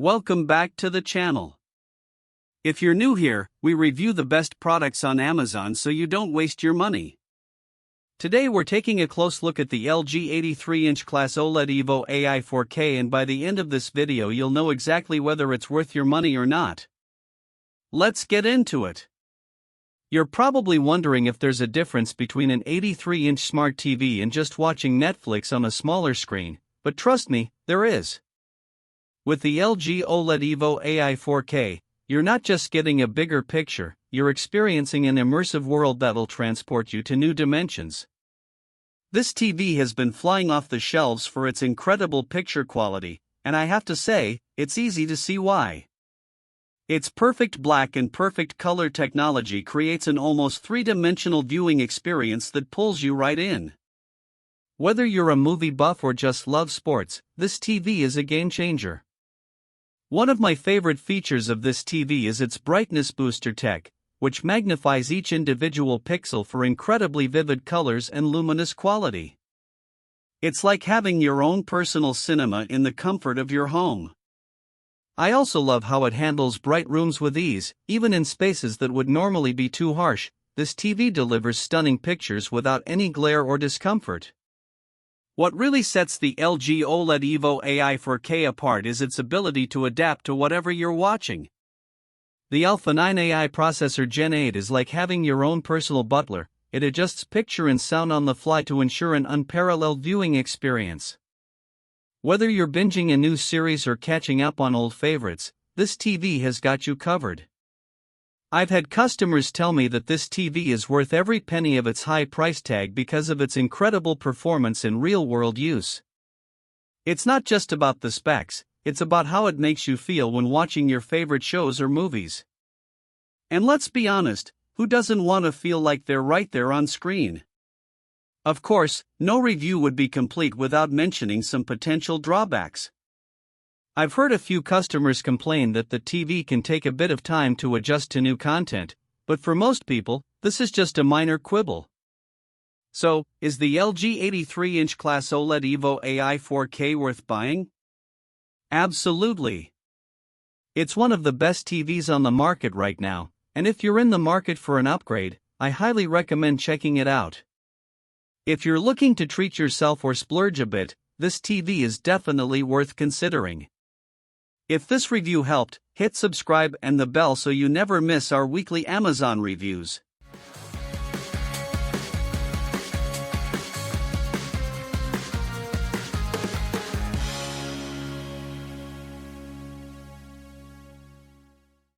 Welcome back to the channel. If you're new here, we review the best products on Amazon so you don't waste your money. Today we're taking a close look at the LG 83-inch class OLED Evo AI 4K, and by the end of this video you'll know exactly whether it's worth your money or not. Let's get into it. You're probably wondering if there's a difference between an 83-inch smart TV and just watching Netflix on a smaller screen, but trust me, there is. With the LG OLED Evo AI 4K, you're not just getting a bigger picture, you're experiencing an immersive world that'll transport you to new dimensions. This TV has been flying off the shelves for its incredible picture quality, and I have to say, it's easy to see why. Its perfect black and perfect color technology creates an almost three-dimensional viewing experience that pulls you right in. Whether you're a movie buff or just love sports, this TV is a game-changer. One of my favorite features of this TV is its brightness booster tech, which magnifies each individual pixel for incredibly vivid colors and luminous quality. It's like having your own personal cinema in the comfort of your home. I also love how it handles bright rooms with ease. Even in spaces that would normally be too harsh, this TV delivers stunning pictures without any glare or discomfort. What really sets the LG OLED Evo AI 4K apart is its ability to adapt to whatever you're watching. The Alpha 9 AI processor Gen 8 is like having your own personal butler. It adjusts picture and sound on the fly to ensure an unparalleled viewing experience. Whether you're binging a new series or catching up on old favorites, this TV has got you covered. I've had customers tell me that this TV is worth every penny of its high price tag because of its incredible performance in real-world use. It's not just about the specs, it's about how it makes you feel when watching your favorite shows or movies. And let's be honest, who doesn't want to feel like they're right there on screen? Of course, no review would be complete without mentioning some potential drawbacks. I've heard a few customers complain that the TV can take a bit of time to adjust to new content, but for most people, this is just a minor quibble. So, is the LG 83-inch class OLED Evo AI 4K worth buying? Absolutely. It's one of the best TVs on the market right now, and if you're in the market for an upgrade, I highly recommend checking it out. If you're looking to treat yourself or splurge a bit, this TV is definitely worth considering. If this review helped, hit subscribe and the bell so you never miss our weekly Amazon reviews.